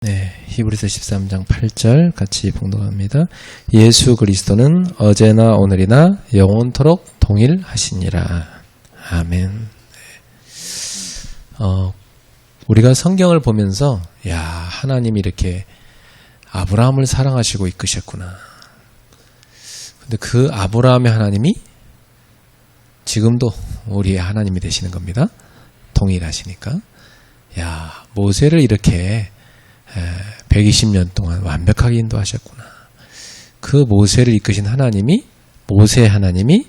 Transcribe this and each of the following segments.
네, 히브리서 13장 8절 같이 봉독합니다. 예수 그리스도는 어제나 오늘이나 영원토록 동일하시니라. 아멘. 우리가 성경을 보면서 야, 하나님이 이렇게 아브라함을 사랑하시고 이끄셨구나. 근데 그 아브라함의 하나님이 지금도 우리의 하나님이 되시는 겁니다. 동일하시니까. 야, 모세를 이렇게 120년 동안 완벽하게 인도하셨구나. 그 모세를 이끄신 하나님이, 모세의 하나님이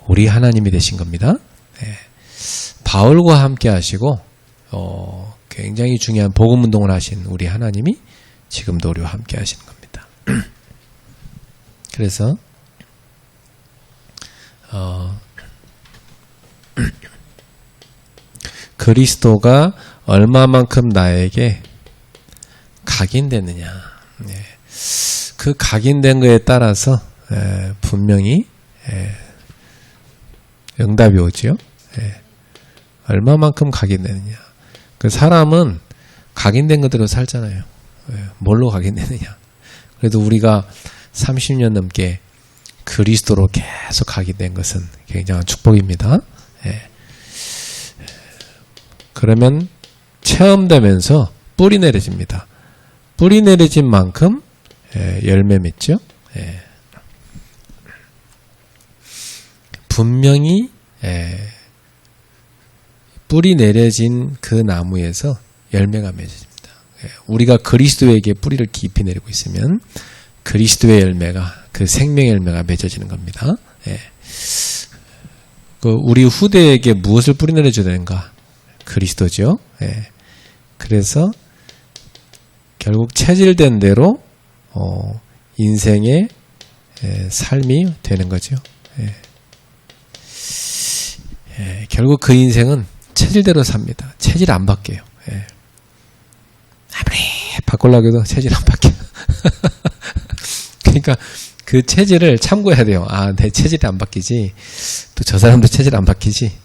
우리 하나님이 되신 겁니다. 바울과 함께 하시고 굉장히 중요한 복음운동을 하신 우리 하나님이 지금도 우리와 함께 하시는 겁니다. 그래서 그리스도가 얼마만큼 나에게 각인됐느냐. 그 각인된 거에 따라서 분명히 응답이 오죠. 얼마만큼 각인되느냐. 그 사람은 각인된 것대로 살잖아요. 뭘로 각인되느냐. 그래도 우리가 30년 넘게 그리스도로 계속 각인된 것은 굉장한 축복입니다. 그러면 체험되면서 뿌리 내려집니다. 뿌리 내려진 만큼 열매 맺죠. 분명히 뿌리 내려진 그 나무에서 열매가 맺어집니다. 우리가 그리스도에게 뿌리를 깊이 내리고 있으면 그리스도의 열매가, 그 생명의 열매가 맺어지는 겁니다. 우리 후대에게 무엇을 뿌리 내려줘야 되는가? 그리스도죠. 그래서 결국 체질된 대로 인생의 삶이 되는 거죠. 결국 그 인생은 체질대로 삽니다. 체질 안 바뀌어요. 아무리 바꾸려고 해도 체질 안 바뀌어요. 그러니까 그 체질을 참고해야 돼요. 아, 내 체질이 안 바뀌지. 또 저 사람도 체질 안 바뀌지.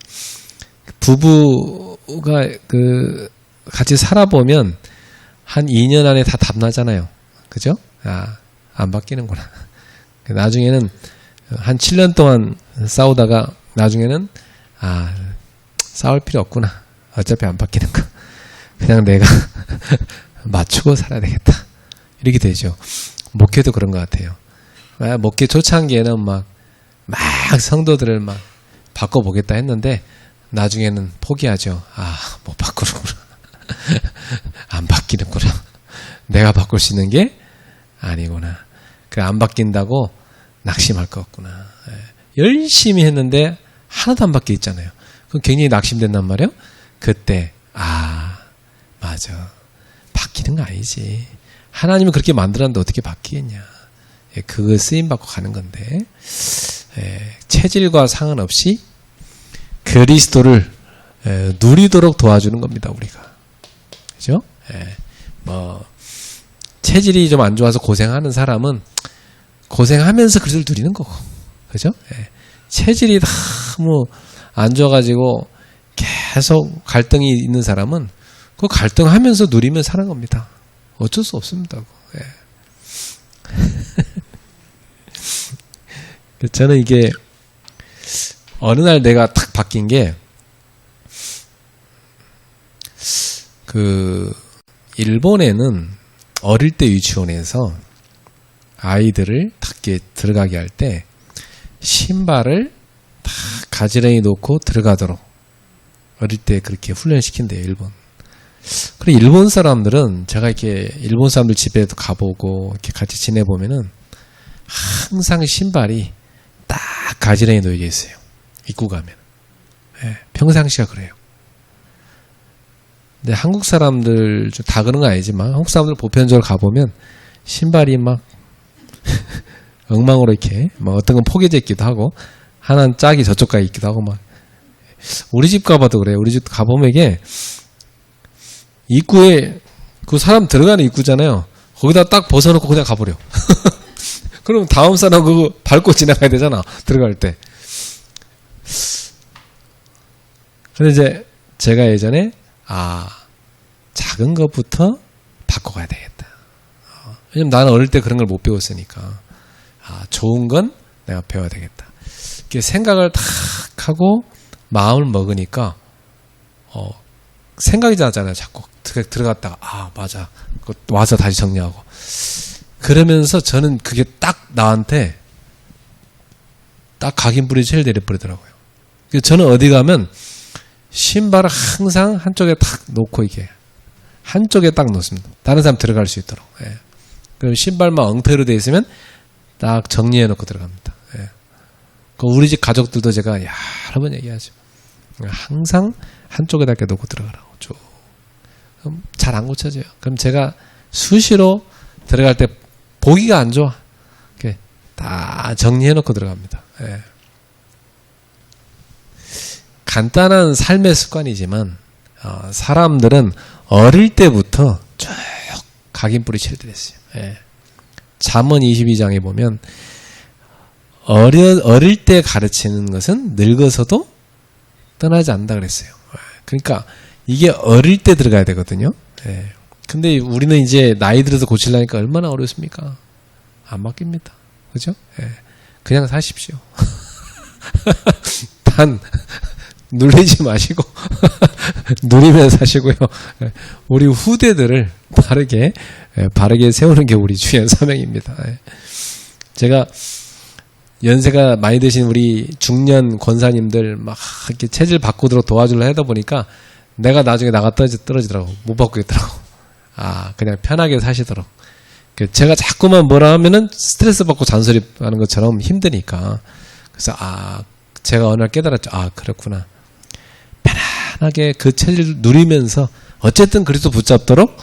부부가 같이 살아보면 한 2년 안에 다 답나잖아요. 그죠? 아, 안 바뀌는구나. 나중에는 한 7년 동안 싸우다가 나중에는 아, 싸울 필요 없구나. 어차피 안 바뀌는 거. 그냥 내가 맞추고 살아야 되겠다. 이렇게 되죠. 목회도 그런 것 같아요. 목회 초창기에는 막 성도들을 막 바꿔보겠다 했는데 나중에는 포기하죠. 아, 못 바꾸는구나. 안 바뀌는구나. 내가 바꿀 수 있는 게 아니구나. 그래, 안 바뀐다고 낙심할 것 같구나. 열심히 했는데 하나도 안 바뀌어 있잖아요. 그럼 굉장히 낙심된단 말이에요. 그때 맞아. 바뀌는 거 아니지. 하나님은 그렇게 만들었는데 어떻게 바뀌겠냐. 그거 쓰임받고 가는 건데 체질과 상관없이 그리스도를 누리도록 도와주는 겁니다. 우리가. 그죠? 체질이 좀 안 좋아서 고생하는 사람은 고생하면서 그리스도를 누리는 거고. 그죠? 체질이 너무 안 좋아가지고 계속 갈등이 있는 사람은 그 갈등하면서 누리면 사는 겁니다. 어쩔 수 없습니다. 저는 이게 어느 날 내가 탁 바뀐 게 일본에는 어릴 때 유치원에서 아이들을 탁게 들어가게 할 때 신발을 딱 가지런히 놓고 들어가도록 어릴 때 그렇게 훈련시킨대요, 일본. 그리고 일본 사람들은 제가 이렇게 일본 사람들 집에도 가보고 이렇게 같이 지내보면은 항상 신발이 딱 가지런히 놓여져 있어요. 입고 가면. 평상시가 그래요. 근데 한국 사람들 다 그런 건 아니지만 한국 사람들 보편적으로 가보면 신발이 막 엉망으로 이렇게 막 어떤 건 포개져 있기도 하고 하나는 짝이 저쪽 가 있기도 하고 막 우리 집 가봐도 그래요. 우리 집 가보면 이게 입구에 그 사람 들어가는 입구잖아요. 거기다 딱 벗어놓고 그냥 가버려. 그럼 다음 사람 그거 밟고 지나가야 되잖아. 들어갈 때. 근데 이제 제가 예전에 작은 것부터 바꿔가야 되겠다. 왜냐면 나는 어릴 때 그런 걸 못 배웠으니까. 좋은 건 내가 배워야 되겠다. 이렇게 생각을 탁 하고 마음을 먹으니까 생각이 나잖아요. 자꾸 들어갔다가 맞아. 와서 다시 정리하고. 그러면서 저는 그게 딱 나한테 딱 각인불이 제일 내려버리더라고요. 저는 어디 가면 신발을 항상 한쪽에 딱 놓고 이게 한쪽에 딱 놓습니다. 다른 사람 들어갈 수 있도록. 예. 그럼 신발만 엉터리로 되어 있으면 딱 정리해 놓고 들어갑니다. 예. 우리 집 가족들도 제가 여러 번 얘기하죠. 항상 한쪽에다 이렇게 놓고 들어가라고. 그럼 잘 안 고쳐져요. 그럼 제가 수시로 들어갈 때 보기가 안 좋아. 이렇게 다 정리해 놓고 들어갑니다. 예. 간단한 삶의 습관이지만 사람들은 어릴 때부터 쭉 각인뿌리 칠들했어요. 예. 잠언 22장에 보면 어릴 때 가르치는 것은 늙어서도 떠나지 않는다 그랬어요. 그러니까 이게 어릴 때 들어가야 되거든요. 예. 근데 우리는 이제 나이 들어서 고치려니까 얼마나 어렵습니까? 안 바뀝니다. 그죠? 예. 그냥 사십시오. 단 눌리지 마시고 누리면 사시고요. 우리 후대들을 바르게 세우는 게 우리 주연 사명입니다. 제가 연세가 많이 드신 우리 중년 권사님들 막 이렇게 체질 바꾸도록 도와주려 하다 보니까 내가 나중에 나가 떨어지더라고. 못 바꾸겠더라고. 그냥 편하게 사시도록. 제가 자꾸만 뭐라 하면은 스트레스 받고 잔소리 하는 것처럼 힘드니까. 그래서 제가 어느 날 깨달았죠. 그렇구나. 편안하게 그 체질을 누리면서 어쨌든 그리스도 붙잡도록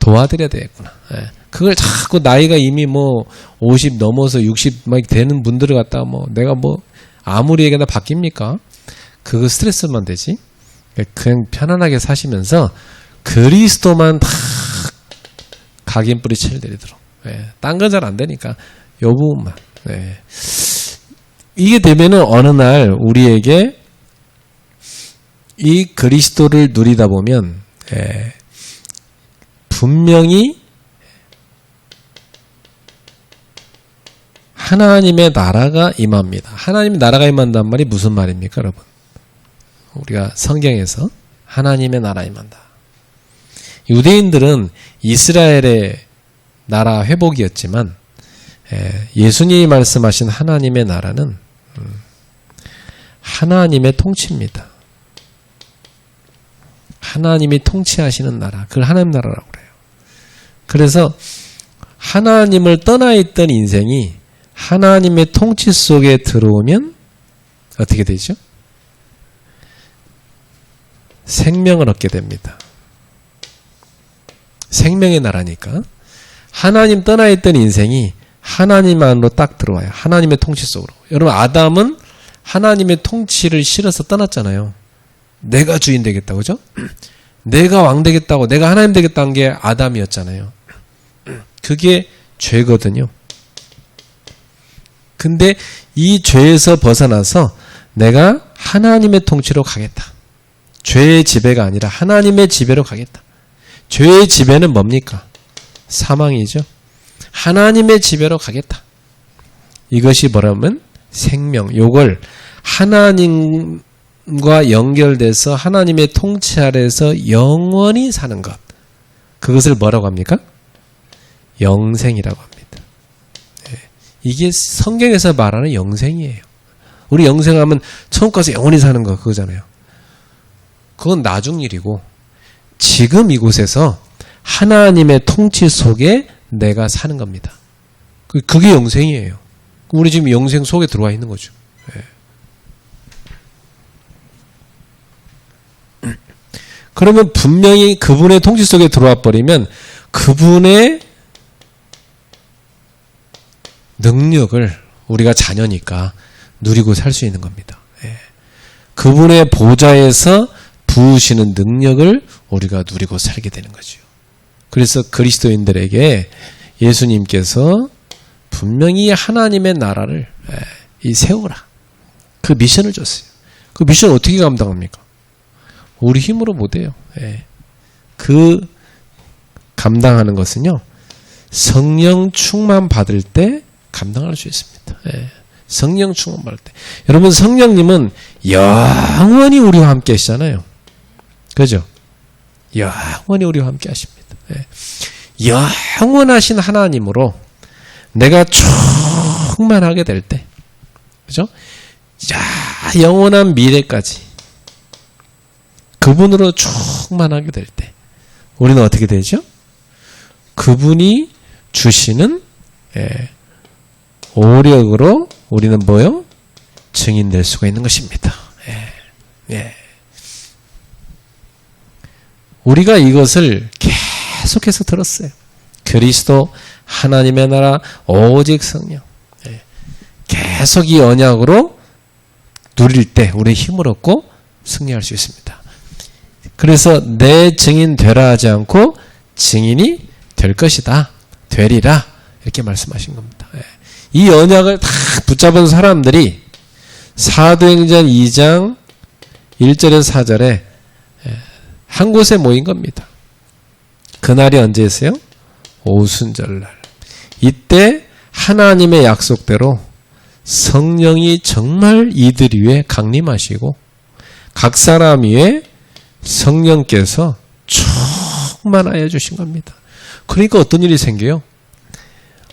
도와드려야 되겠구나. 예. 그걸 자꾸 나이가 이미 50 넘어서 60 막 되는 분들을 갖다가 내가 아무리 얘기나 바뀝니까? 그거 스트레스만 되지. 그냥 편안하게 사시면서 그리스도만 다 각인뿌리 칠드리도록. 예. 딴 건 잘 안 되니까 요 부분만. 예. 이게 되면은 어느 날 우리에게 이 그리스도를 누리다 보면 분명히 하나님의 나라가 임합니다. 하나님의 나라가 임한다는 말이 무슨 말입니까, 여러분? 우리가 성경에서 하나님의 나라 임한다. 유대인들은 이스라엘의 나라 회복이었지만 예수님이 말씀하신 하나님의 나라는 하나님의 통치입니다. 하나님이 통치하시는 나라, 그걸 하나님 나라라고 그래요. 그래서 하나님을 떠나 있던 인생이 하나님의 통치 속에 들어오면 어떻게 되죠? 생명을 얻게 됩니다. 생명의 나라니까. 하나님 떠나 있던 인생이 하나님 안으로 딱 들어와요. 하나님의 통치 속으로. 여러분, 아담은 하나님의 통치를 싫어서 떠났잖아요. 내가 주인 되겠다, 그죠? 내가 왕 되겠다고, 내가 하나님 되겠다는 게 아담이었잖아요. 그게 죄거든요. 근데 이 죄에서 벗어나서 내가 하나님의 통치로 가겠다. 죄의 지배가 아니라 하나님의 지배로 가겠다. 죄의 지배는 뭡니까? 사망이죠. 하나님의 지배로 가겠다. 이것이 뭐라면 생명. 요걸 하나님과 연결돼서 하나님의 통치 아래에서 영원히 사는 것. 그것을 뭐라고 합니까? 영생이라고 합니다. 이게 성경에서 말하는 영생이에요. 우리 영생하면 천국 가서 영원히 사는 거 그거잖아요. 그건 나중 일이고 지금 이곳에서 하나님의 통치 속에 내가 사는 겁니다. 그게 영생이에요. 우리 지금 영생 속에 들어와 있는 거죠. 그러면 분명히 그분의 통치 속에 들어와 버리면 그분의 능력을 우리가 자녀니까 누리고 살 수 있는 겁니다. 그분의 보좌에서 부으시는 능력을 우리가 누리고 살게 되는 거죠. 그래서 그리스도인들에게 예수님께서 분명히 하나님의 나라를 세우라. 그 미션을 줬어요. 그 미션 어떻게 감당합니까? 우리 힘으로 못해요. 그 감당하는 것은요, 성령 충만 받을 때 감당할 수 있습니다. 예. 성령 충만 받을 때. 여러분, 성령님은 영원히 우리와 함께 하시잖아요. 그죠? 영원히 우리와 함께 하십니다. 예. 영원하신 하나님으로 내가 충만하게 될 때, 그죠? 자, 영원한 미래까지 그분으로 충만하게 될 때, 우리는 어떻게 되죠? 그분이 주시는 오력으로 우리는 뭐요? 증인될 수가 있는 것입니다. 우리가 이것을 계속해서 들었어요. 그리스도, 하나님의 나라, 오직 성령. 계속 이 언약으로 누릴 때 우리 힘을 얻고 승리할 수 있습니다. 그래서 내 증인 되라 하지 않고 증인이 될 것이다. 되리라. 이렇게 말씀하신 겁니다. 이 언약을 다 붙잡은 사람들이 사도행전 2장 1절에서 4절에 한 곳에 모인 겁니다. 그날이 언제였어요? 오순절날. 이때 하나님의 약속대로 성령이 정말 이들 위에 강림하시고 각 사람 위에 성령께서 충만하여 주신 겁니다. 그러니까 어떤 일이 생겨요?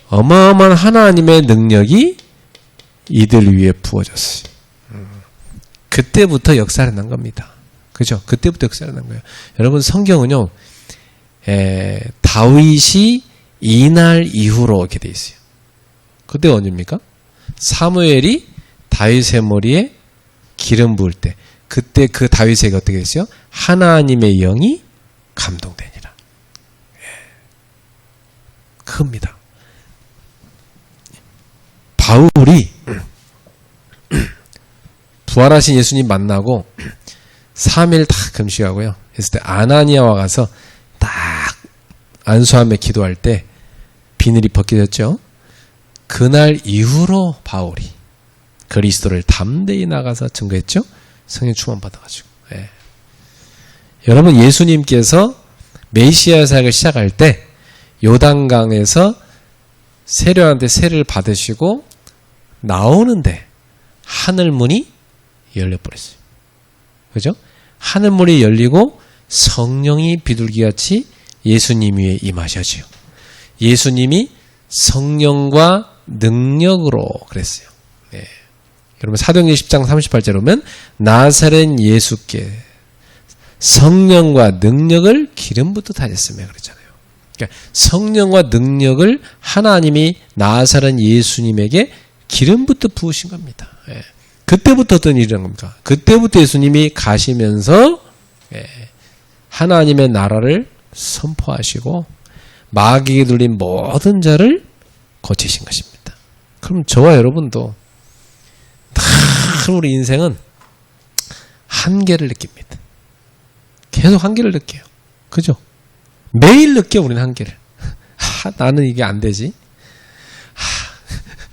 어마어마한 하나님의 능력이 이들 위에 부어졌어요. 그때부터 역사를 난 겁니다. 그죠? 그때부터 역사를 난 거예요. 여러분, 성경은요, 다윗이 이날 이후로 이렇게 돼 있어요. 그때 언제입니까? 사무엘이 다윗의 머리에 기름 부을 때, 그때 그 다윗에게 어떻게 했어요? 하나님의 영이 감동되니라. 큽니다. 바울이 부활하신 예수님 만나고 3일 다 금식하고요. 했을 때 아나니아와 가서 딱 안수하며 기도할 때 비늘이 벗겨졌죠. 그날 이후로 바울이 그리스도를 담대히 나가서 증거했죠. 성령 충만 받아가지고. 여러분, 예수님께서 메시아 사역을 시작할 때 요단강에서 세례한테 세례를 받으시고 나오는데 하늘문이 열려버렸어요. 그죠? 하늘문이 열리고 성령이 비둘기같이 예수님 위에 임하셔지요. 예수님이 성령과 능력으로 그랬어요. 여러분, 사도행전 10장 38절에 보면 나사렛 예수께 성령과 능력을 기름부터 다졌으며 그랬잖아요. 그러니까 성령과 능력을 하나님이 나사렛 예수님에게 기름부터 부으신 겁니다. 그때부터 어떤 일이 일어난 겁니까? 그때부터 예수님이 가시면서 하나님의 선포하시고 마귀에 눌린 모든 자를 고치신 것입니다. 그럼 저와 여러분도 다 우리 인생은 한계를 느낍니다. 계속 한계를 느껴요. 그죠? 매일 느껴, 우리는 한계를. 나는 이게 안 되지.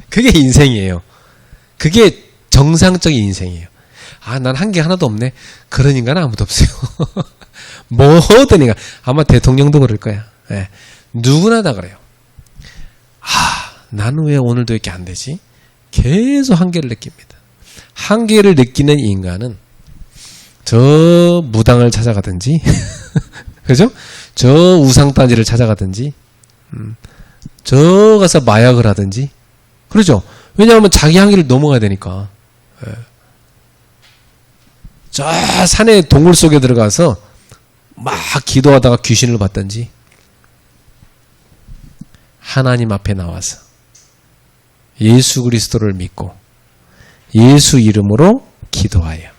그게 인생이에요. 그게 정상적인 인생이에요. 난 한계 하나도 없네. 그런 인간은 아무도 없어요. 모든 인간. 아마 대통령도 그럴 거야. 누구나 다 그래요. 나는 왜 오늘도 이렇게 안 되지? 계속 한계를 느낍니다. 한계를 느끼는 인간은 저 무당을 찾아가든지, 그죠? 저 우상따지를 찾아가든지, 저 가서 마약을 하든지, 그러죠? 왜냐하면 자기 한계를 넘어가야 되니까. 저 산의 동굴 속에 들어가서 막 기도하다가 귀신을 봤든지, 하나님 앞에 나와서 예수 그리스도를 믿고 예수 이름으로 기도하여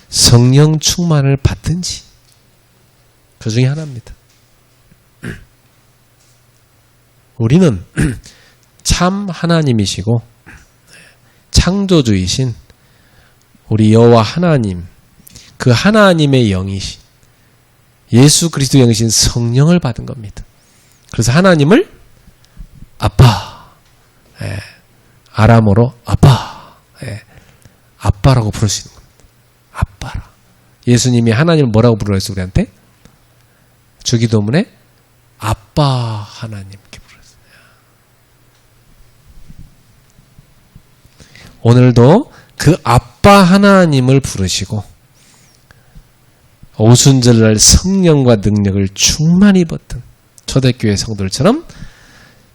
성령 충만을 받든지, 그 중에 하나입니다. 우리는 참 하나님이시고 창조주이신 우리 여호와 하나님, 그 하나님의 영이신 예수 그리스도 영이신 성령을 받은 겁니다. 그래서 하나님을 아빠, 아람어로 아빠, 아빠라고 부를 수 있는 겁니다. 아빠라. 예수님이 하나님을 뭐라고 부르랬어요, 우리한테? 주기도문에 아빠 하나님께 부르세요. 오늘도 그 아빠 하나님을 부르시고 오순절날 성령과 능력을 충만히 받던 초대교회 성도들처럼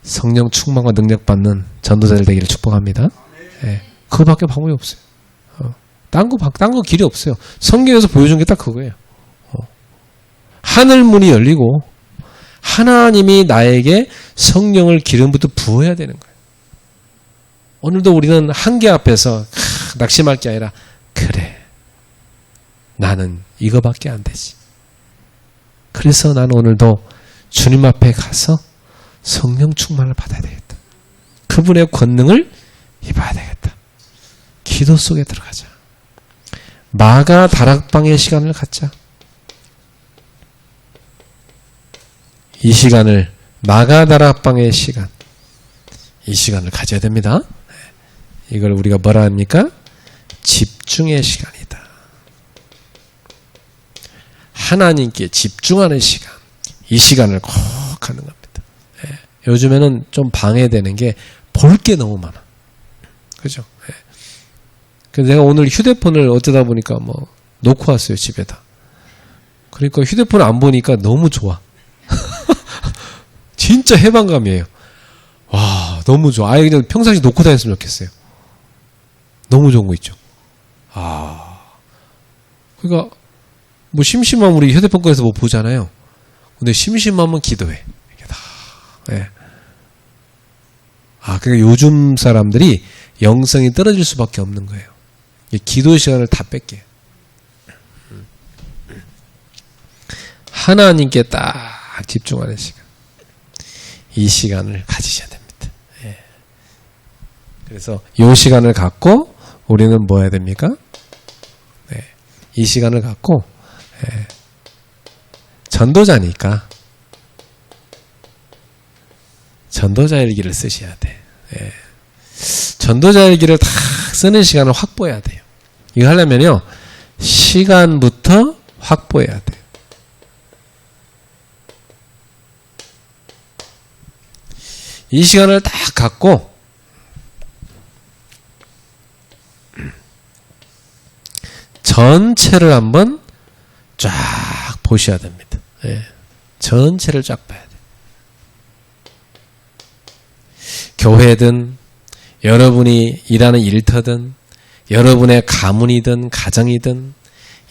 성령 충만과 능력 받는 전도자들 되기를 축복합니다. 예, 그거밖에 방법이 없어요. 딴 거 길이 없어요. 성경에서 보여준 게 딱 그거예요. 하늘 문이 열리고 하나님이 나에게 성령을 기름부터 부어야 되는 거예요. 오늘도 우리는 한계 앞에서 낙심할 게 아니라 그래 나는 이거밖에 안 되지. 그래서 나는 오늘도 주님 앞에 가서 성령 충만을 받아야 되겠다. 그분의 권능을 입어야 되겠다. 기도 속에 들어가자. 마가 다락방의 시간을 갖자. 이 시간을 마가 다락방의 시간, 이 시간을 가져야 됩니다. 이걸 우리가 뭐라 합니까? 집중의 시간이다. 하나님께 집중하는 시간, 이 시간을 꼭 하는 겁니다. 요즘에는 좀 방해되는 게 볼 게 너무 많아. 그죠? 그래서 내가 오늘 휴대폰을 어쩌다 보니까 놓고 왔어요, 집에다. 그러니까 휴대폰을 안 보니까 너무 좋아. 진짜 해방감이에요. 와, 너무 좋아. 아예 그냥 평상시 놓고 다녔으면 좋겠어요. 너무 좋은 거 있죠. 그러니까 심심하면 우리 휴대폰 꺼내서 보잖아요. 근데 심심하면 기도해. 이게 다. 네. 그러니까 요즘 사람들이 영성이 떨어질 수밖에 없는 거예요. 기도 시간을 다 뺏게. 하나님께 딱 집중하는 시간. 이 시간을 가지셔야 됩니다. 예. 그래서 이 시간을 갖고 우리는 뭐 해야 됩니까? 네. 이 시간을 갖고 전도자니까 전도자의 길을 쓰셔야 돼. 예. 전도자의 길을 다 쓰는 시간을 확보해야 돼요. 이거 하려면요, 시간부터 확보해야 돼요. 이 시간을 딱 갖고 전체를 한번 쫙 보셔야 됩니다. 예. 전체를 쫙 봐야 돼요. 교회든 여러분이 일하는 일터든 여러분의 가문이든 가정이든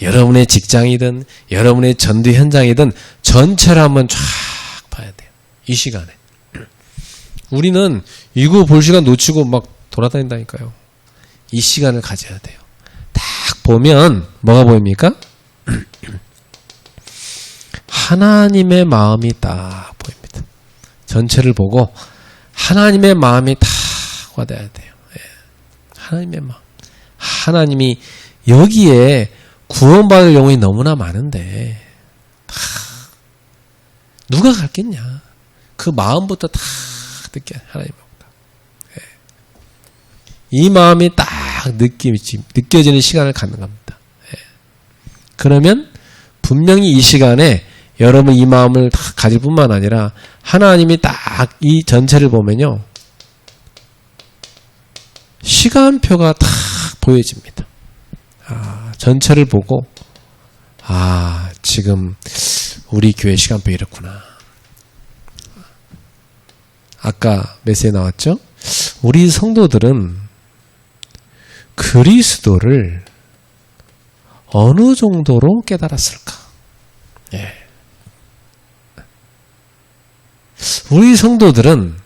여러분의 직장이든 여러분의 전도 현장이든 전체를 한번 쫙 봐야 돼요. 이 시간에. 우리는 이거 볼 시간 놓치고 막 돌아다닌다니까요. 이 시간을 가져야 돼요. 딱 보면 뭐가 보입니까? 하나님의 마음이 딱 보입니다. 전체를 보고 하나님의 마음이 딱 와닿아야 돼요. 예. 하나님의 마음. 하나님이 여기에 구원받을 영혼이 너무나 많은데 누가 갔겠냐. 그 마음부터 다 느껴. 하나님보다. 예. 이 마음이 딱 느껴지는 시간을 갖는 겁니다. 예. 그러면 분명히 이 시간에 여러분 이 마음을 다 가질 뿐만 아니라 하나님이 딱 이 전체를 보면요. 시간표가 딱 보여집니다. 전체를 보고 지금 우리 교회 시간표 이렇구나. 아까 메시지에 나왔죠? 우리 성도들은 그리스도를 어느 정도로 깨달았을까? 예. 우리 성도들은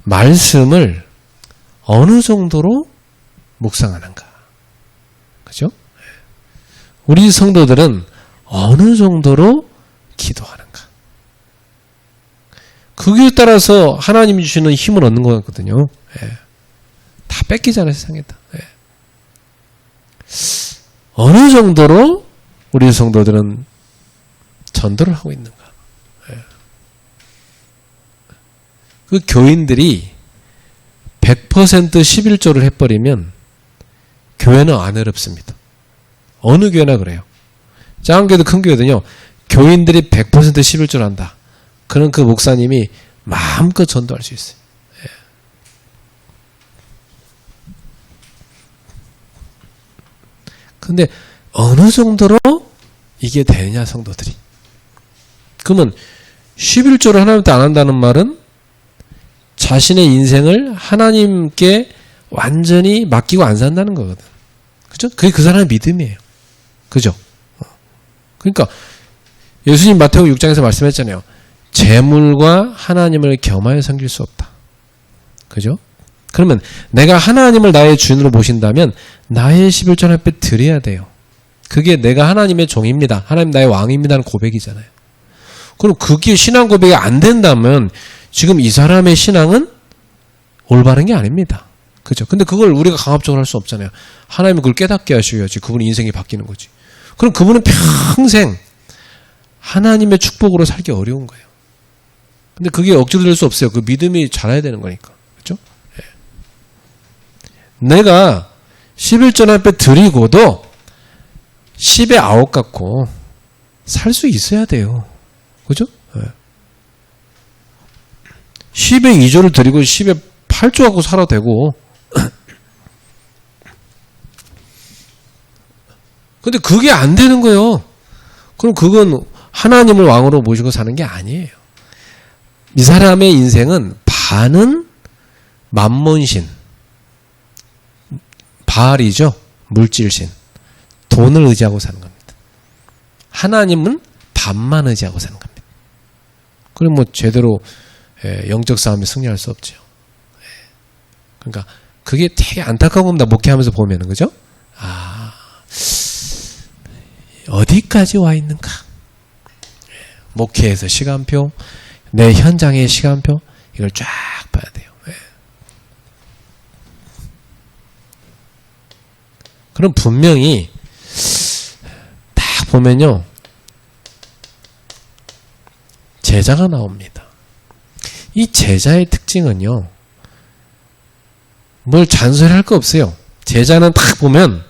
말씀을 어느 정도로 묵상하는가? 그죠? 우리 성도들은 어느 정도로 기도하는가? 그에 따라서 하나님이 주시는 힘을 얻는 것 같거든요. 예. 다 뺏기잖아요, 세상에다. 예. 어느 정도로 우리 성도들은 전도를 하고 있는가? 예. 그 교인들이 100% 11조를 해버리면 교회는 안 어렵습니다. 어느 교회나 그래요. 작은 교회도 큰 교회도요. 교인들이 100% 11조를 한다. 그런 그 목사님이 마음껏 전도할 수 있어요. 근데 어느 정도로 이게 되느냐, 성도들이. 그러면 11조를 하나님한테 안 한다는 말은 자신의 인생을 하나님께 완전히 맡기고 안 산다는 거거든. 그죠? 그게 그 사람의 믿음이에요. 그죠? 그러니까 예수님 마태복음 6장에서 말씀했잖아요. 재물과 하나님을 겸하여 섬길 수 없다. 그죠? 그러면 내가 하나님을 나의 주인으로 모신다면 나의 11조 하나님께 드려야 돼요. 그게 내가 하나님의 종입니다. 하나님 나의 왕입니다는 고백이잖아요. 그럼 그게 신앙 고백이 안 된다면 지금 이 사람의 신앙은 올바른 게 아닙니다. 그죠? 근데 그걸 우리가 강압적으로 할 수 없잖아요. 하나님은 그걸 깨닫게 하셔야지 그분의 인생이 바뀌는 거지. 그럼 그분은 평생 하나님의 축복으로 살기 어려운 거예요. 근데 그게 억지로 될 수 없어요. 그 믿음이 자라야 되는 거니까. 그죠? 네. 내가 11조 하나님께 드리고도 10의 9 갖고 살 수 있어야 돼요. 그죠? 네. 10의 2조를 드리고 10의 8조 갖고 살아도 되고. 근데 그게 안 되는 거예요. 그럼 그건 하나님을 왕으로 모시고 사는 게 아니에요. 이 사람의 인생은 반은 만몬신, 바알이죠. 물질신, 돈을 의지하고 사는 겁니다. 하나님은 반만 의지하고 사는 겁니다. 그럼 뭐 제대로 영적 싸움에 승리할 수 없죠. 그러니까 그게 되게 안타까운 겁니다. 목회하면서 보면은. 그죠? 어디까지 와 있는가? 목회에서 시간표, 내 현장의 시간표, 이걸 쫙 봐야 돼요. 그럼 분명히 딱 보면요, 제자가 나옵니다. 이 제자의 특징은요, 뭘 잔소리할 거 없어요. 제자는 딱 보면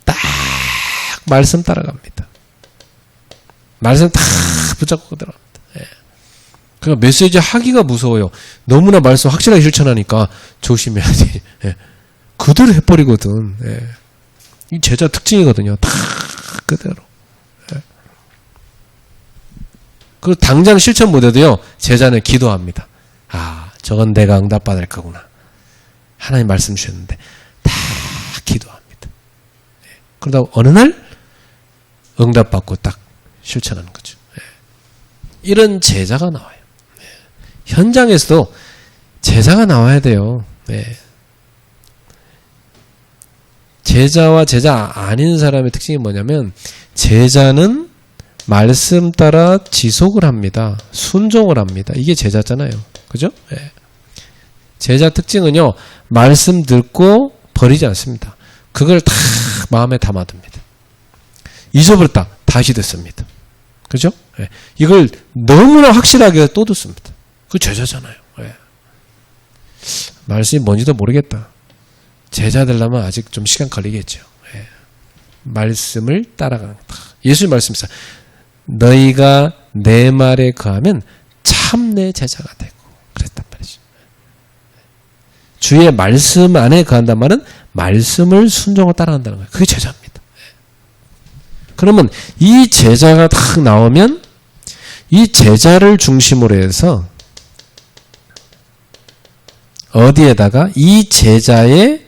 딱 말씀 따라갑니다. 말씀 딱 붙잡고 들어갑니다. 그러니까 메시지 하기가 무서워요. 너무나 말씀 확실하게 실천하니까 조심해야지. 그대로 해버리거든. 이 제자 특징이거든요. 다 그대로. 그리고 당장 실천 못해도요, 제자는 기도합니다. 저건 내가 응답받을 거구나. 하나님 말씀 주셨는데 다 기도합니다. 그러다 어느 날 응답받고 딱 실천하는 거죠. 이런 제자가 나와요. 현장에서도 제자가 나와야 돼요. 제자와 제자 아닌 사람의 특징이 뭐냐면, 제자는 말씀 따라 지속을 합니다. 순종을 합니다. 이게 제자잖아요. 그죠? 제자 특징은요, 말씀 듣고 버리지 않습니다. 그걸 다 마음에 담아둡니다. 잊어버렸다. 다시 듣습니다. 그죠? 이걸 너무나 확실하게 또 듣습니다. 그 제자잖아요. 말씀이 뭔지도 모르겠다. 제자 되려면 아직 좀 시간 걸리겠죠. 말씀을 따라가는 거다. 예수님 말씀이사 너희가 내 말에 거하면 참 내 제자가 되고 그랬단 말이죠. 주의 말씀 안에 거한단 말은 말씀을 순종을 따라간다는 거예요. 그게 제자입니다. 그러면 이 제자가 딱 나오면 이 제자를 중심으로 해서 어디에다가 이 제자의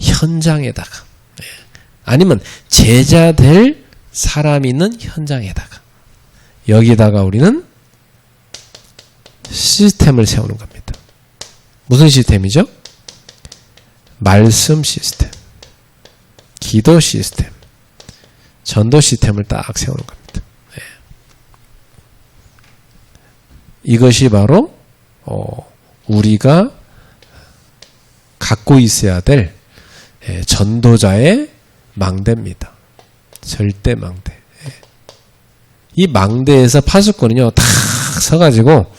현장에다가, 아니면 제자 될 사람이 있는 현장에다가, 여기다가 우리는 시스템을 세우는 겁니다. 무슨 시스템이죠? 말씀 시스템, 기도 시스템, 전도 시스템을 딱 세우는 겁니다. 이것이 바로 우리가 갖고 있어야 될 전도자의 망대입니다. 절대 망대. 이 망대에서 파수꾼은요, 탁 서가지고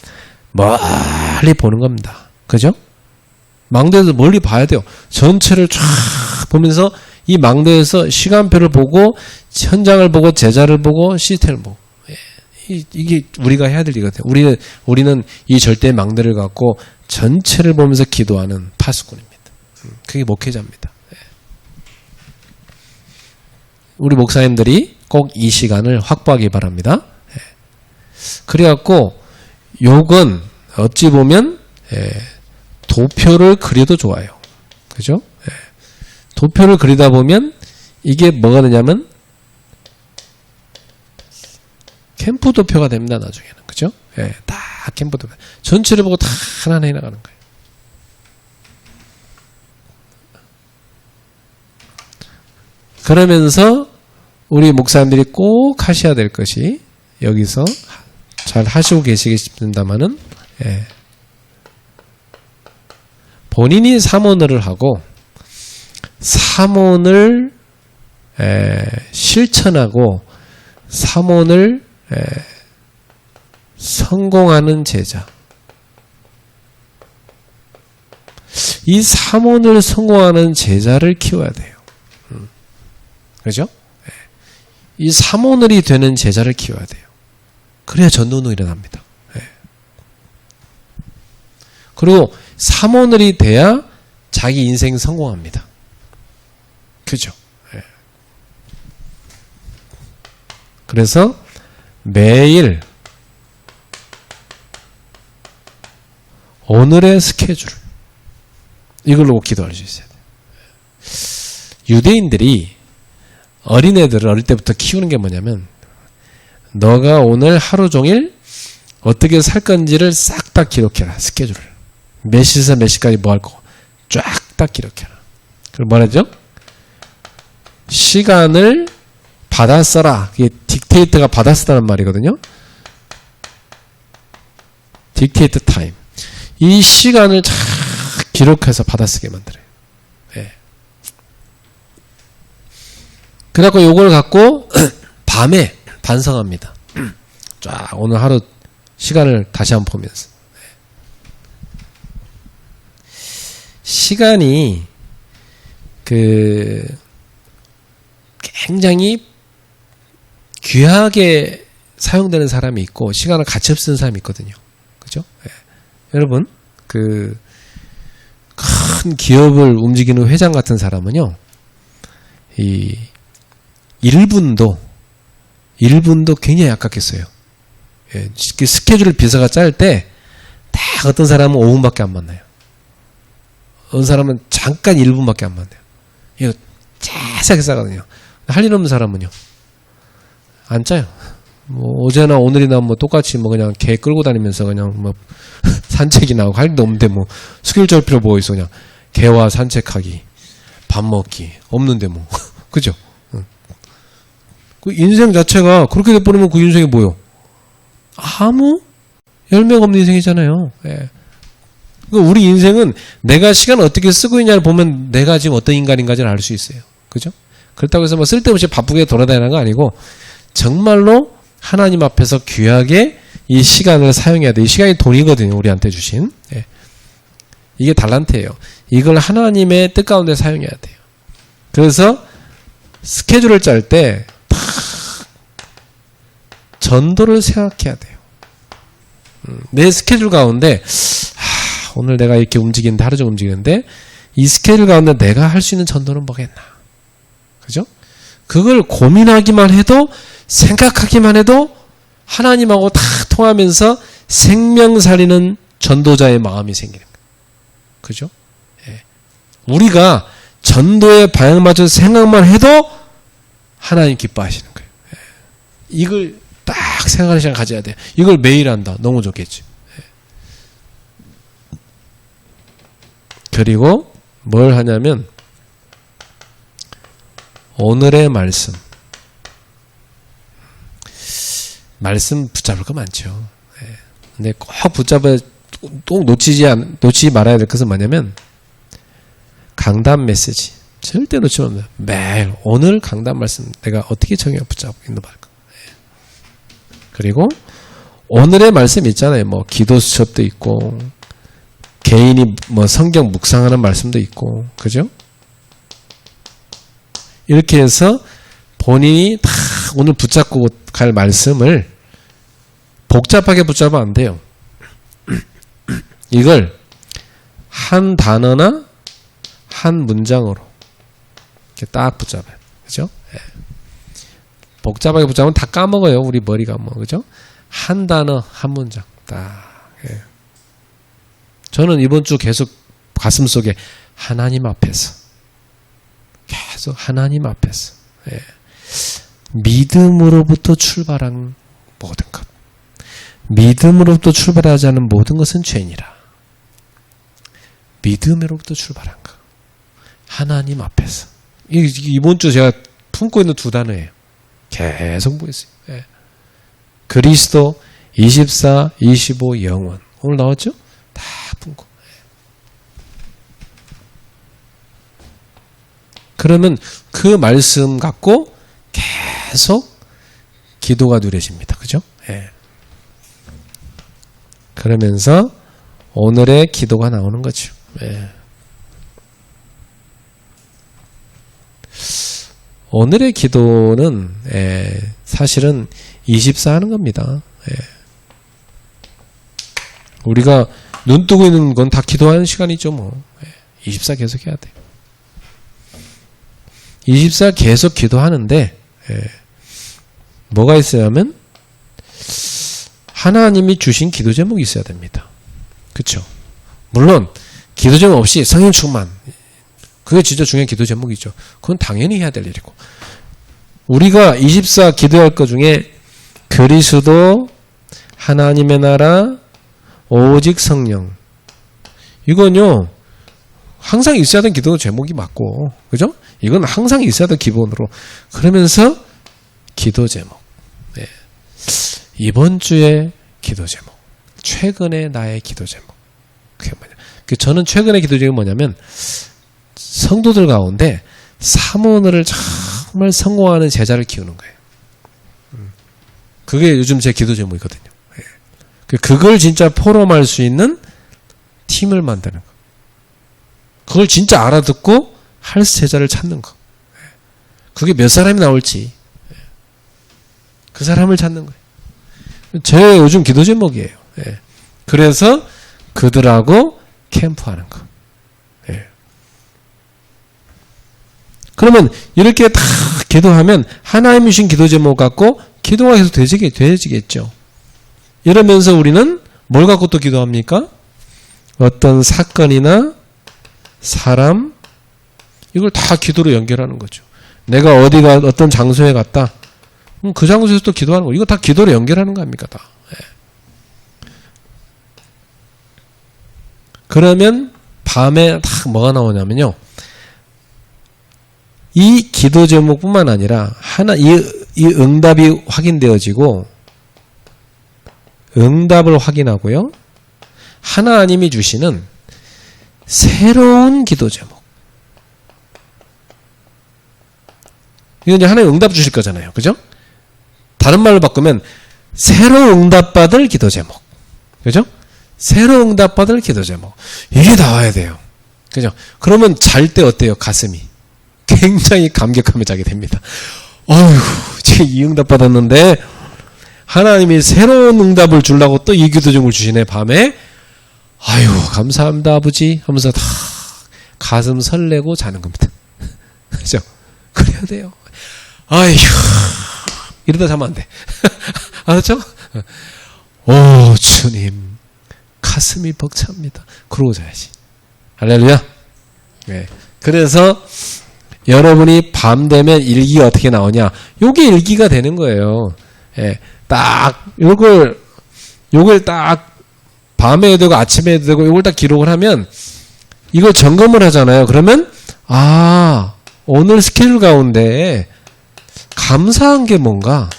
멀리 보는 겁니다. 그죠? 망대에서 멀리 봐야 돼요. 전체를 쫙 보면서 이 망대에서 시간표를 보고, 현장을 보고, 제자를 보고, 시스템을 보고. 이게 우리가 해야 될 일이거든요. 우리는 이 절대 망대를 갖고 전체를 보면서 기도하는 파수꾼입니다. 그게 목회자입니다. 우리 목사님들이 꼭 이 시간을 확보하기 바랍니다. 그래갖고 요건 어찌 보면 도표를 그려도 좋아요. 그죠? 도표를 그리다 보면 이게 뭐가 되냐면 캠프 도표가 됩니다. 나중에는. 그죠? 다 캠프 도표. 전체를 보고 다 하나하나 해나가는 거예요. 그러면서 우리 목사님들이 꼭 하셔야 될 것이 여기서 잘 하시고 계시겠습니다만은 본인이 사모를 하고 사모를 실천하고 사모를 성공하는 제자. 이 사모를 성공하는 제자를 키워야 돼요. 그죠? 이 사모늘이 되는 제자를 키워야 돼요. 그래야 전도는 일어납니다. 그리고 사모늘이 돼야 자기 인생 성공합니다. 그죠? 그래서 매일 오늘의 스케줄 이걸로 기도할 수 있어야 돼요. 유대인들이 어린애들을 어릴 때부터 키우는 게 뭐냐면 너가 오늘 하루 종일 어떻게 살 건지를 싹 다 기록해라. 스케줄을. 몇 시에서 몇 시까지 뭐 할 거고 쫙 다 기록해라. 그럼 뭐라죠? 시간을 받아 써라. 이게 딕테이터가 받아 쓰다는 말이거든요. 딕테이터 타임. 이 시간을 쫙 기록해서 받아 쓰게 만들어요. 그래갖고 요걸 갖고 밤에 반성합니다. 쫙 오늘 하루 시간을 다시 한번 보면서. 시간이 굉장히 귀하게 사용되는 사람이 있고 시간을 가치 없이 쓰는 사람이 있거든요. 그죠? 여러분 큰 기업을 움직이는 회장 같은 사람은요. 이 1분도 굉장히 아깝겠어요. 스케줄을 비서가 짤 때 딱 어떤 사람은 5분밖에 안 만나요. 어떤 사람은 잠깐 1분밖에 안 만나요. 이거 자세하게 싸거든요. 할 일 없는 사람은요. 안 짜요. 뭐 어제나 오늘이나 뭐 똑같이 뭐 그냥 개 끌고 다니면서 그냥 뭐 산책이나 하고 할 일도 없는데 뭐 스케줄 짤 필요 뭐가 있어. 그냥 개와 산책하기, 밥 먹기 없는데 뭐 그죠? 그 인생 자체가 그렇게 돼버리면 그 인생이 뭐요? 아무 열매가 없는 인생이잖아요. 우리 인생은 내가 시간을 어떻게 쓰고 있냐를 보면 내가 지금 어떤 인간인가를 알 수 있어요. 그죠? 그렇다고 해서 뭐 쓸데없이 바쁘게 돌아다니는 거 아니고 정말로 하나님 앞에서 귀하게 이 시간을 사용해야 돼. 이 시간이 돈이거든요. 우리한테 주신. 이게 달란트예요. 이걸 하나님의 뜻 가운데 사용해야 돼요. 그래서 스케줄을 짤 때 전도를 생각해야 돼요. 내 스케줄 가운데 오늘 내가 이렇게 움직이는데 하루 종일 움직이는데 이 스케줄 가운데 내가 할 수 있는 전도는 뭐겠나. 그죠? 그걸 고민하기만 해도 생각하기만 해도 하나님하고 다 통하면서 생명 살리는 전도자의 마음이 생기는 거예요. 그죠? 우리가 전도의 방향 맞춰서 생각만 해도 하나님 기뻐하시는 거예요. 이걸 딱 생각하는 시간 가져야 돼요. 이걸 매일 한다. 너무 좋겠지. 그리고 뭘 하냐면 오늘의 말씀 붙잡을 거 많죠. 근데 꼭 놓치지 말아야 될 것은 뭐냐면 강단 메시지 절대 놓치면 안 돼요. 매일 오늘 강단 말씀 내가 어떻게 정해 붙잡고 있는 말까. 그리고 오늘의 말씀 있잖아요. 뭐 기도 수첩도 있고 개인이 뭐 성경 묵상하는 말씀도 있고 그죠? 이렇게 해서 본인이 다 오늘 붙잡고 갈 말씀을 복잡하게 붙잡으면 안 돼요. 이걸 한 단어나 한 문장으로 이렇게 딱 붙잡아요. 그죠? 예. 복잡하게 붙잡으면 다 까먹어요. 우리 머리가 뭐, 그죠? 한 단어, 한 문장. 딱. 예. 저는 이번 주 계속 가슴 속에 하나님 앞에서. 계속 하나님 앞에서. 예. 믿음으로부터 출발한 모든 것. 믿음으로부터 출발하지 않은 모든 것은 죄니라. 믿음으로부터 출발한 것. 하나님 앞에서. 이번 주 제가 품고 있는 두 단어예요. 계속 보겠어요. 예. 그리스도, 24, 25, 영원. 오늘 나왔죠? 다 품고. 예. 그러면 그 말씀 갖고 계속 기도가 누려집니다. 그죠? 예. 그러면서 오늘의 기도가 나오는 거죠. 예. 오늘의 기도는 사실은 24 하는 겁니다. 예. 우리가 눈 뜨고 있는 건 다 기도하는 시간이죠. 뭐. 24 계속 해야 돼요. 24 계속 기도하는데 뭐가 있어야하면 하나님이 주신 기도 제목이 있어야 됩니다. 그렇죠? 물론 기도 제목 없이 성령 충만, 그게 진짜 중요한 기도 제목이죠. 그건 당연히 해야 될 일이고, 우리가 24 기도할 것 중에 그리스도, 하나님의 나라, 오직 성령, 이건요 항상 있어야 되는 기도 제목이 맞고, 그죠? 이건 항상 있어야 되는 기본으로. 그러면서 기도 제목, 네. 이번 주의 기도 제목, 최근의 나의 기도 제목, 그게 뭐냐? 저는 최근의 기도 제목이 뭐냐면, 성도들 가운데 사모늘을 정말 성공하는 제자를 키우는 거예요. 그게 요즘 제 기도 제목이거든요. 그걸 진짜 포럼할 수 있는 팀을 만드는 거. 그걸 진짜 알아듣고 할 제자를 찾는 거. 그게 몇 사람이 나올지 그 사람을 찾는 거예요. 제 요즘 기도 제목이에요. 그래서 그들하고 캠프하는 거. 그러면 이렇게 다 기도하면 하나님이 주신 기도 제목 갖고 기도가 계속 되어지겠죠. 이러면서 우리는 뭘 갖고 또 기도합니까? 어떤 사건이나 사람, 이걸 다 기도로 연결하는 거죠. 내가 어디가 어떤 장소에 갔다, 그 장소에서 또 기도하는 거. 이거 다 기도로 연결하는 거 아닙니까? 다. 그러면 밤에 딱 뭐가 나오냐면요, 이 기도 제목뿐만 아니라 이 응답이 확인되어지고, 응답을 확인하고요, 하나님이 주시는 새로운 기도 제목. 이건 이제 하나님 응답 주실 거잖아요. 그죠? 다른 말로 바꾸면 새로 응답받을 기도 제목. 그죠? 새로 응답받을 기도 제목. 이게 나와야 돼요. 그죠? 그러면 잘 때 어때요? 가슴이 굉장히 감격하며 자게 됩니다. 어휴, 지금 이 응답 받았는데 하나님이 새로운 응답을 주려고 또 이 기도 제목을 주시네, 밤에. 아유, 감사합니다, 아버지 하면서 다 가슴 설레고 자는 겁니다. 그죠? 그래야 돼요. 아휴, 이러다 자면 안 돼. 알았죠? 오, 주님, 가슴이 벅찹니다. 그러고 자야지. 할렐루야. 네. 그래서 여러분이 밤 되면 일기가 어떻게 나오냐? 요게 일기가 되는 거예요. 예, 딱 요걸 딱 밤에 해도 되고 아침에 해도 되고 요걸 딱 기록을 하면 이걸 점검을 하잖아요. 그러면 오늘 스케줄 가운데 감사한 게 뭔가,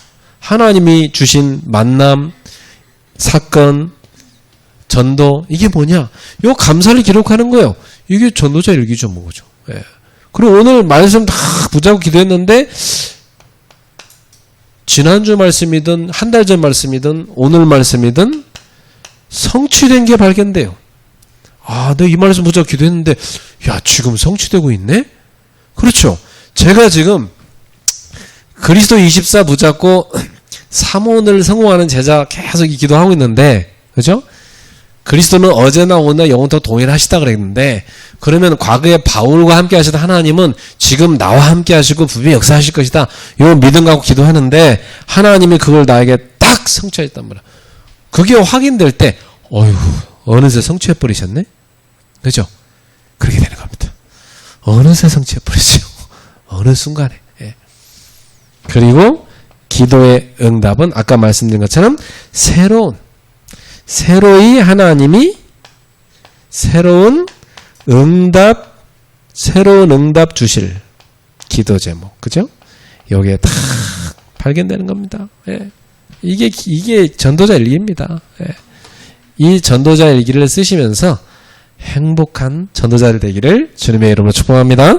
하나님이 주신 만남, 사건, 전도, 이게 뭐냐? 요 감사를 기록하는 거예요. 이게 전도자 일기죠, 뭐죠. 예. 그리고 오늘 말씀 다 붙잡고 기도했는데 지난주 말씀이든 한 달 전 말씀이든 오늘 말씀이든 성취된 게 발견돼요. 내가 이 말씀 붙잡고 기도했는데 야, 지금 성취되고 있네? 그렇죠. 제가 지금 그리스도 24 붙잡고 3혼을 성공하는 제자 계속 기도하고 있는데, 그죠? 그리스도는 어제나 오늘나 영원토록 동일하시다 그랬는데, 그러면 과거에 바울과 함께 하시던 하나님은 지금 나와 함께 하시고 분명히 역사하실 것이다. 요 믿음 갖고 기도하는데, 하나님이 그걸 나에게 딱 성취했단 말이야. 그게 확인될 때, 어휴, 어느새 성취해버리셨네? 그죠? 그렇게 되는 겁니다. 어느새 성취해버리죠. 어느 순간에. 예. 그리고 기도의 응답은 아까 말씀드린 것처럼 새로이 하나님이 새로운 응답 주실 기도 제목. 그죠? 여기에 다 발견되는 겁니다. 예. 이게 전도자 일기입니다. 예. 이 전도자 일기를 쓰시면서 행복한 전도자들 되기를 주님의 이름으로 축복합니다.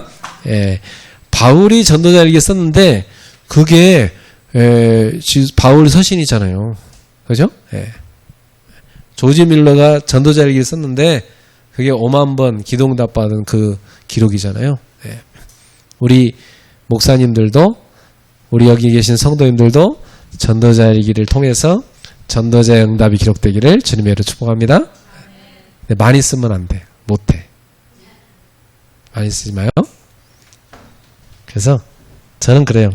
예. 바울이 전도자 일기 썼는데 그게 바울 서신이잖아요. 그죠? 예. 조지 밀러가 전도자 일기 썼는데 그게 5만 번 기도응답 받은 그 기록이잖아요. 예. 우리 목사님들도 우리 여기 계신 성도님들도 전도자 일기를 통해서 전도자의 응답이 기록되기를 주님의 이름으로 축복합니다. 네, 많이 쓰면 안 돼. 못해. 많이 쓰지 마요. 그래서 저는 그래요.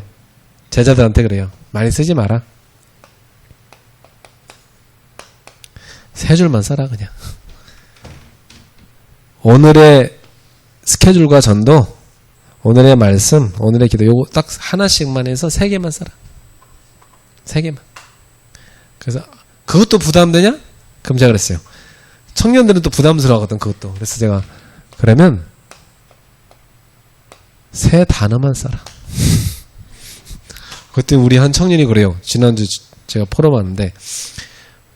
제자들한테 그래요. 많이 쓰지 마라. 3줄만 써라 그냥. 오늘의 스케줄과 전도, 오늘의 말씀, 오늘의 기도 요거 딱 하나씩만 해서 3개만 써라. 3개만. 그래서 그것도 부담되냐? 그럼 제가 그랬어요. 청년들은 또 부담스러워하거든 그것도. 그래서 제가 그러면 3단어만 써라. 그때 우리 한 청년이 그래요. 지난주 제가 포럼 왔는데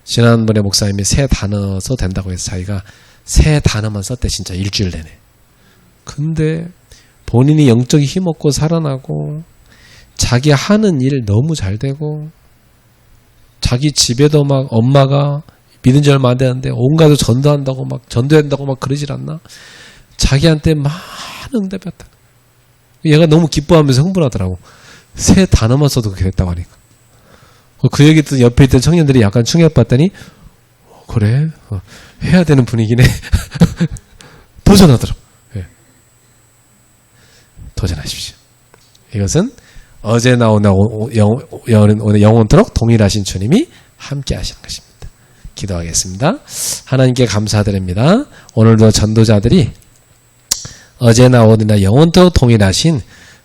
지난번에 목사님이 3단어 써도 된다고 해서 자기가 3단어만 썼대. 진짜 일주일 내내. 근데 본인이 영적인 힘없고 살아나고 자기 하는 일 너무 잘 되고 자기 집에도 막 엄마가 믿은 지 얼마 안 되는데 온갖을 전도한다고 막 그러질 않나? 자기한테 많은 응답이 왔다. 얘가 너무 기뻐하면서 흥분하더라고. 3단어만 써도 그렇게 됐다고 하니까. 그 얘기 듣던 옆에 있던 청년들이 약간 충격받더니 그래? 해야 되는 분위기네. 도전하더라고. 네. 도전하십시오. 이것은 어제나 오늘 영원토록 동일하신 주님이 함께 하시는 것입니다. 기도하겠습니다. 하나님께 감사드립니다. 오늘도 전도자들이 어제나 오늘나 영원토록 동일하신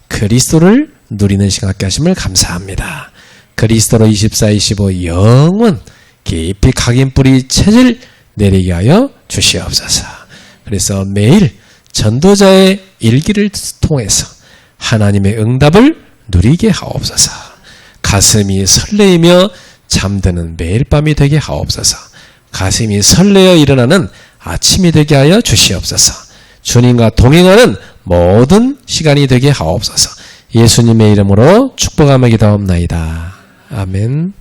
그리스도를 누리는 시간 갖게 하심을 감사합니다. 그리스도로 24-25 영원 깊이 각인 뿌리 체질 내리게 하여 주시옵소서. 그래서 매일 전도자의 일기를 통해서 하나님의 응답을 누리게 하옵소서. 가슴이 설레이며 잠드는 매일 밤이 되게 하옵소서. 가슴이 설레어 일어나는 아침이 되게 하여 주시옵소서. 주님과 동행하는 모든 시간이 되게 하옵소서. 예수님의 이름으로 축복하며 기도하옵나이다. 아멘.